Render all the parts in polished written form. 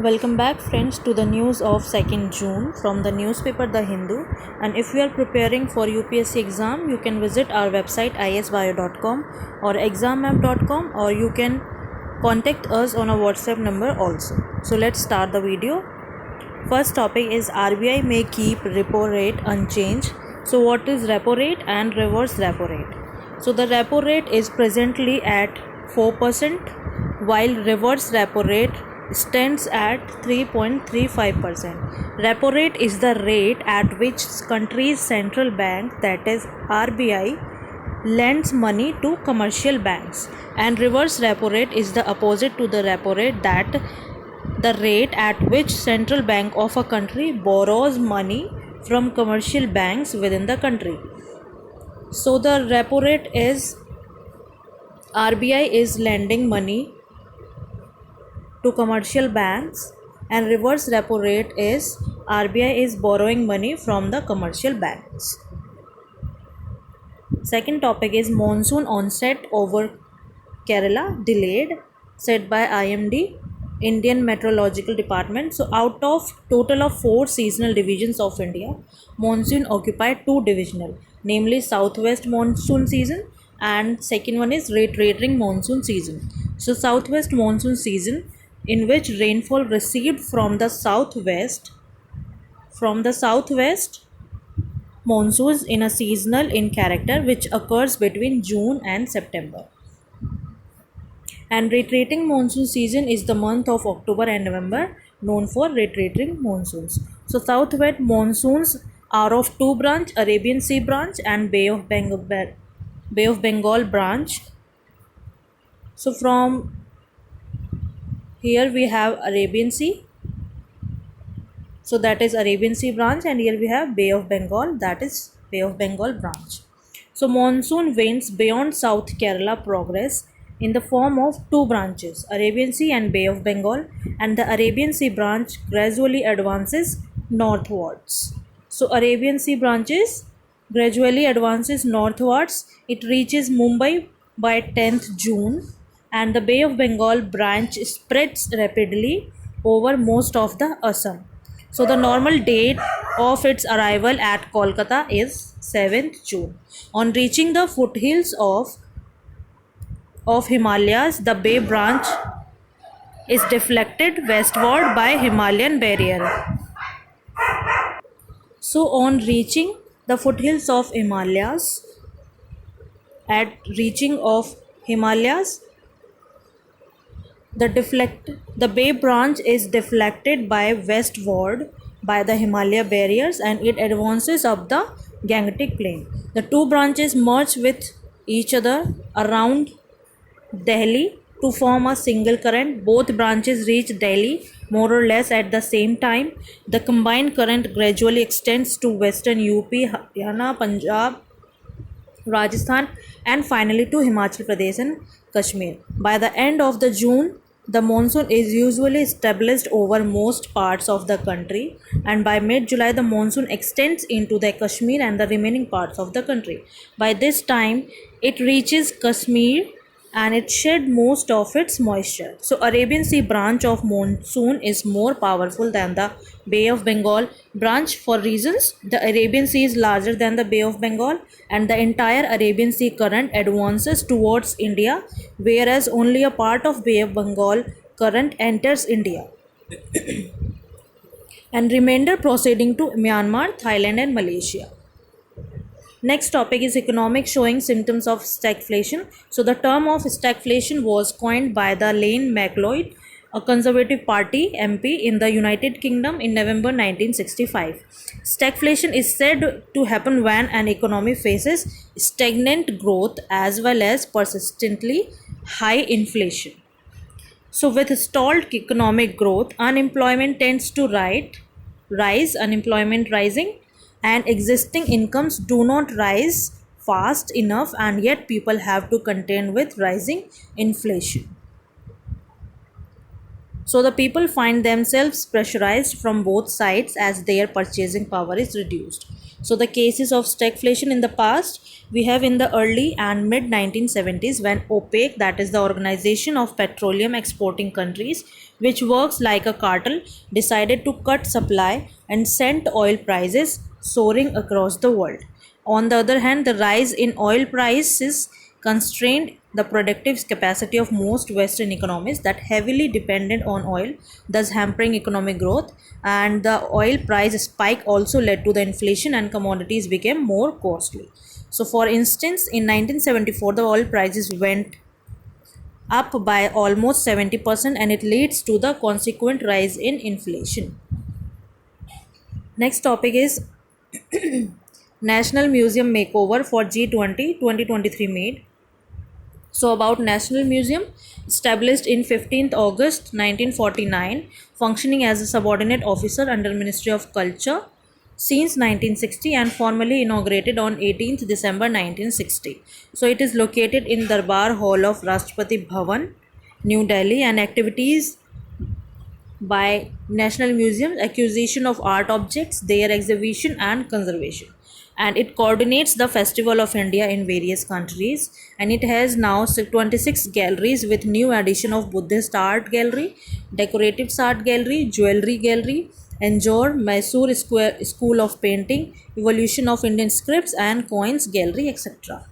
Welcome back friends to the news of 2nd June from the newspaper The Hindu, and if you are preparing for UPSC exam you can visit our website isbio.com or exammap.com, or you can contact us on a WhatsApp number also. So let's start the video. First topic is RBI may keep repo rate unchanged. So what is repo rate and reverse repo rate? So the repo rate is presently at 4%, while reverse repo rate stands at 3.35%. Repo rate is the rate at which country's central bank, that is RBI, lends money to commercial banks, and reverse repo rate is the opposite to the repo rate, that the rate at which central bank of a country borrows money from commercial banks within the country. So the repo rate is RBI is lending money to commercial banks, and reverse repo rate is RBI is borrowing money from the commercial banks. Second topic is monsoon onset over Kerala delayed, said by IMD, Indian Meteorological Department. So out of total of 4 seasonal divisions of India, monsoon occupied 2 divisional, namely southwest monsoon season and second one is retreating monsoon season. So southwest monsoon season, in which rainfall received from the southwest monsoons in a seasonal in character, which occurs between June and September. And retreating monsoon season is the month of October and November, known for retreating monsoons. So southwest monsoons are of two branch, Arabian Sea branch and Bay of Bengal branch. So from here we have Arabian Sea, so that is Arabian Sea branch, and here we have Bay of Bengal, that is Bay of Bengal branch. So monsoon winds beyond South Kerala progress in the form of two branches, Arabian Sea and Bay of Bengal, and the Arabian Sea branch gradually advances northwards. So Arabian Sea branches gradually advances northwards. It reaches Mumbai by 10th June, and the Bay of Bengal branch spreads rapidly over most of the Assam. So the normal date of its arrival at Kolkata is 7th June. On reaching the foothills of Himalayas, the Bay branch is deflected westward by Himalayan barrier. So on reaching the foothills of Himalayas, at reaching of Himalayas, the Bay branch is deflected by westward by the Himalaya barriers, and it advances up the Gangetic plain. The two branches merge with each other around Delhi to form a single current. Both branches reach Delhi more or less at the same time. The combined current gradually extends to western UP, Haryana, Punjab, Rajasthan, and finally to Himachal Pradesh and Kashmir. By the end of the June, the monsoon is usually established over most parts of the country, and by mid-July the monsoon extends into the Kashmir and the remaining parts of the country. By this time, it reaches Kashmir and it shed most of its moisture. So Arabian Sea branch of monsoon is more powerful than the Bay of Bengal branch for reasons. The Arabian Sea is larger than the Bay of Bengal, and the entire Arabian Sea current advances towards India, whereas only a part of Bay of Bengal current enters India and remainder proceeding to Myanmar, Thailand and Malaysia. Next topic is economic showing symptoms of stagflation. So the term of stagflation was coined by the Lane McLeod, a Conservative Party MP in the United Kingdom in November 1965. Stagflation is said to happen when an economy faces stagnant growth as well as persistently high inflation. So with stalled economic growth, unemployment tends to rise, unemployment rising, and existing incomes do not rise fast enough, and yet people have to contend with rising inflation. So the people find themselves pressurized from both sides as their purchasing power is reduced. So the cases of stagflation in the past we have in the early and mid 1970s, when OPEC, that is the Organization of Petroleum Exporting Countries, which works like a cartel, decided to cut supply and sent oil prices soaring across the world. On the other hand, the rise in oil prices constrained the productive capacity of most Western economies that heavily depended on oil, thus hampering economic growth. And the oil price spike also led to the inflation and commodities became more costly. So, for instance, in 1974, the oil prices went up by almost 70%, and it leads to the consequent rise in inflation. Next topic is National Museum makeover for G20 2023 made. So about National Museum, established in 15th August 1949, functioning as a subordinate officer under Ministry of Culture since 1960 and formally inaugurated on 18th December 1960. So it is located in Darbar Hall of Rashtrapati Bhavan, New Delhi, and activities by National Museum, acquisition of art objects, their exhibition and conservation. And it coordinates the Festival of India in various countries, and it has now 26 galleries with new addition of Buddhist art gallery, decorative art gallery, jewelry gallery, Enjore, Mysore Square School of Painting, evolution of Indian scripts and coins gallery, etc.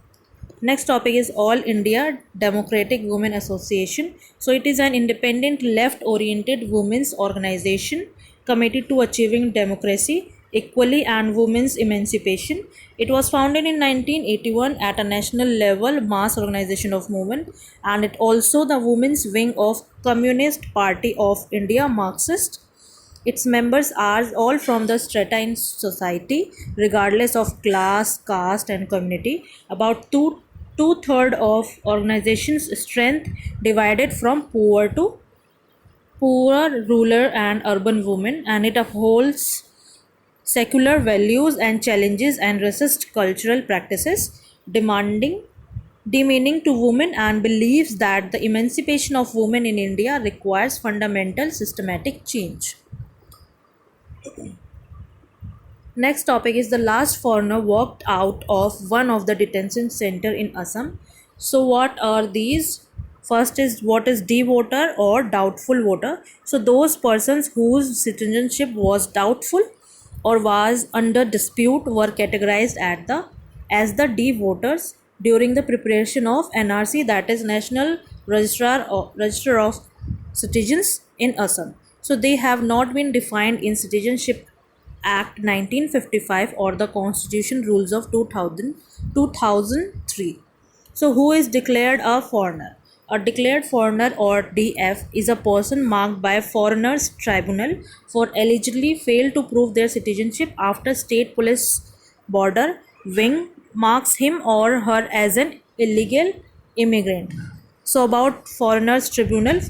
Next topic is All India Democratic Women Association. So it is an independent left-oriented women's organization committed to achieving democracy, equality and women's emancipation. It was founded in 1981 at a national level mass organization of women, and it also the women's wing of Communist Party of India Marxist. Its members are all from the strata in society, regardless of class, caste, and community. About two-thirds of organization's strength divided from poor, rural, and urban women, and it upholds secular values and challenges and resists cultural practices demanding demeaning to women, and believes that the emancipation of women in India requires fundamental systematic change. Next topic is the last foreigner walked out of one of the detention center in Assam. So what are these? First is what is D-voter or doubtful voter. So those persons whose citizenship was doubtful or was under dispute were categorized as the D-voters during the preparation of NRC, that is National Register of Citizens in Assam. So they have not been defined in Citizenship Act 1955 or the Constitution Rules of 2003. So who is declared a foreigner? A declared foreigner or DF is a person marked by Foreigners Tribunal for allegedly failed to prove their citizenship after state police border wing marks him or her as an illegal immigrant. So about Foreigners Tribunal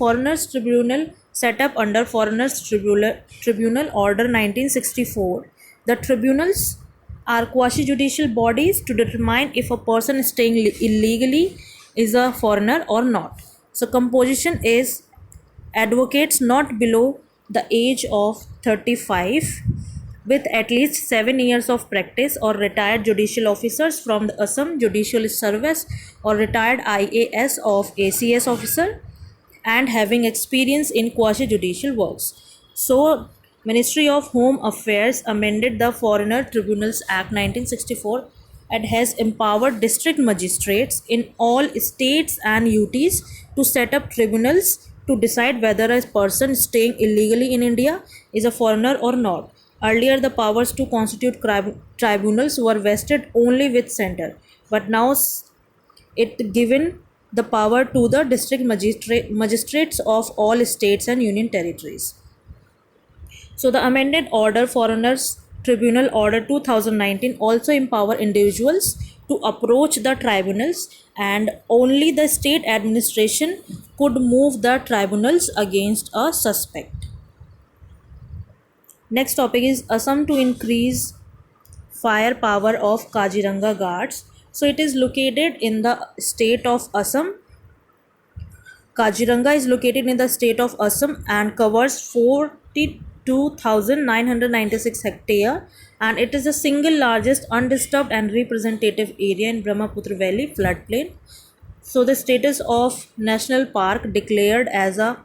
set up under Tribunal Order 1964. The tribunals are quasi-judicial bodies to determine if a person staying illegally is a foreigner or not. So composition is advocates not below the age of 35 with at least 7 years of practice, or retired judicial officers from the Assam Judicial Service, or retired IAS of ACS officer and having experience in quasi-judicial works. So Ministry of Home Affairs amended the Foreigner Tribunals Act 1964 and has empowered district magistrates in all states and UTs to set up tribunals to decide whether a person staying illegally in India is a foreigner or not. Earlier, the powers to constitute tribunals were vested only with center, but now it given the power to the district magistrates of all states and union territories. So the amended order Foreigners Tribunal Order 2019 also empower individuals to approach the tribunals, and only the state administration could move the tribunals against a suspect. Next topic is Assam to increase firepower of Kaziranga Guards. So it is located in the state of Assam. Kaziranga is located in the state of Assam and covers 40 2,996 hectare, and it is the single largest undisturbed and representative area in Brahmaputra Valley floodplain. So the status of national park declared as a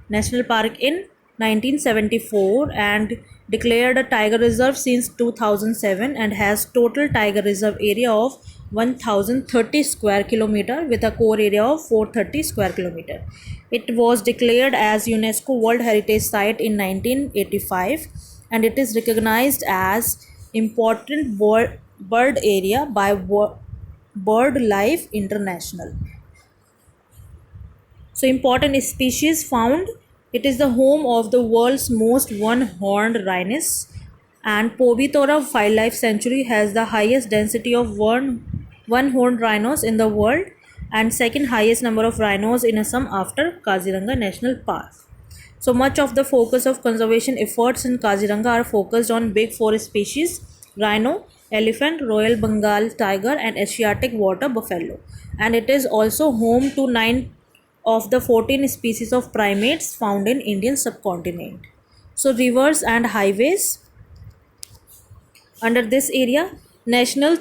national park in 1974 and declared a tiger reserve since 2007, and has total tiger reserve area of 1030 square kilometer with a core area of 430 square kilometer. It was declared as UNESCO World Heritage Site in 1985, and it is recognized as important bird area by BirdLife International. So important species found. It is the home of the world's most one-horned rhinos, and Povitora Wildlife Sanctuary has the highest density of one-horned rhinos in the world and second highest number of rhinos in Assam after Kaziranga National Park. So much of the focus of conservation efforts in Kaziranga are focused on big four species: rhino, elephant, Royal Bengal tiger, and Asiatic water buffalo. And it is also home to 9 of the 14 species of primates found in Indian subcontinent. So rivers and highways under this area. National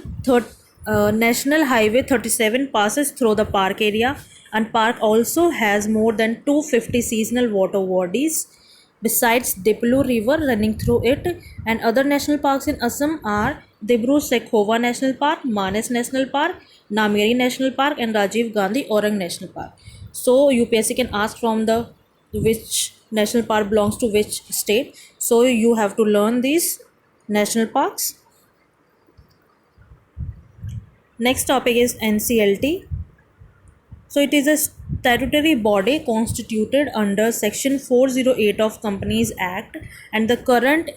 Highway 37 passes through the park area, and park also has more than 250 seasonal water bodies besides Diplu River running through it. And other national parks in Assam are Dibru-Sekhova National Park, Manes National Park, Nameri National Park, and Rajiv Gandhi Orang National Park. So UPSC can ask from the which national park belongs to which state. So you have to learn these national parks. Next topic is NCLT. So it is a statutory body constituted under Section 408 of Companies Act, and the current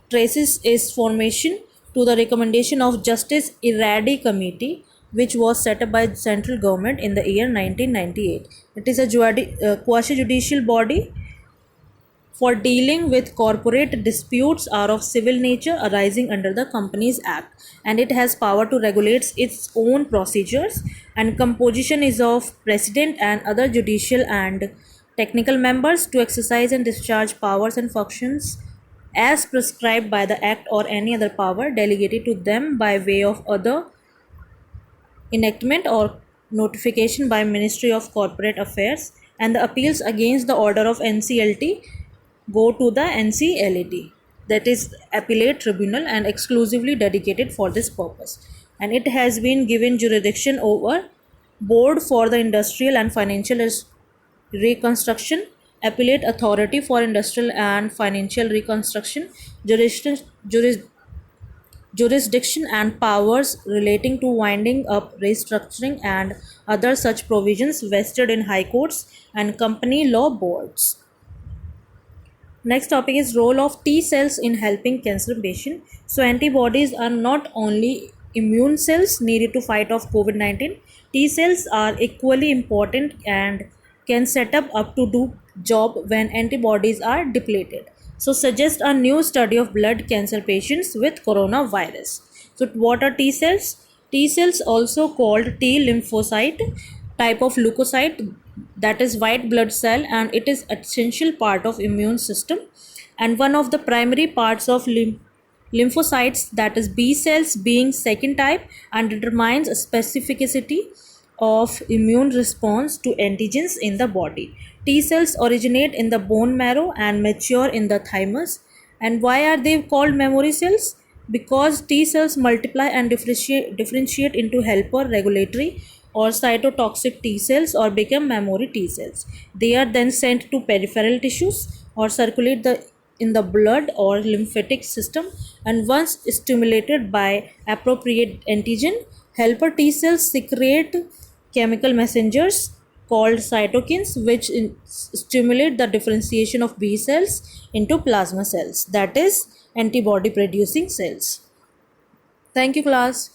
traces its formation to the recommendation of Justice Iradi Committee, which was set up by the central government in the year 1998. It is a quasi-judicial body for dealing with corporate disputes are of civil nature arising under the Companies Act, and it has power to regulate its own procedures, and composition is of president and other judicial and technical members to exercise and discharge powers and functions as prescribed by the act or any other power delegated to them by way of other enactment or notification by Ministry of Corporate Affairs. And the appeals against the order of NCLT go to the NCLAT, that is Appellate Tribunal, and exclusively dedicated for this purpose. And it has been given jurisdiction over Board for the Industrial and Financial Reconstruction, Appellate Authority for Industrial and Financial Reconstruction, jurisdiction and powers relating to winding up, restructuring, and other such provisions vested in high courts and company law boards. Next topic is role of T cells in helping cancer patient. So antibodies are not only immune cells needed to fight off COVID-19. T cells are equally important and can set up to do job when antibodies are depleted. So suggest a new study of blood cancer patients with coronavirus. So what are T cells? T cells, also called T lymphocyte type of leukocyte, that is white blood cell, and it is essential part of immune system, and one of the primary parts of lymphocytes, that is B cells, being second type, and determines a specificity of immune response to antigens in the body. T cells originate in the bone marrow and mature in the thymus. And why are they called memory cells? Because T cells multiply and differentiate into helper, regulatory, or cytotoxic T cells, or become memory T cells. They are then sent to peripheral tissues or circulate in the blood or lymphatic system, and once stimulated by appropriate antigen, helper T cells secrete chemical messengers called cytokines, which stimulate the differentiation of B cells into plasma cells, that is antibody producing cells. Thank you, class.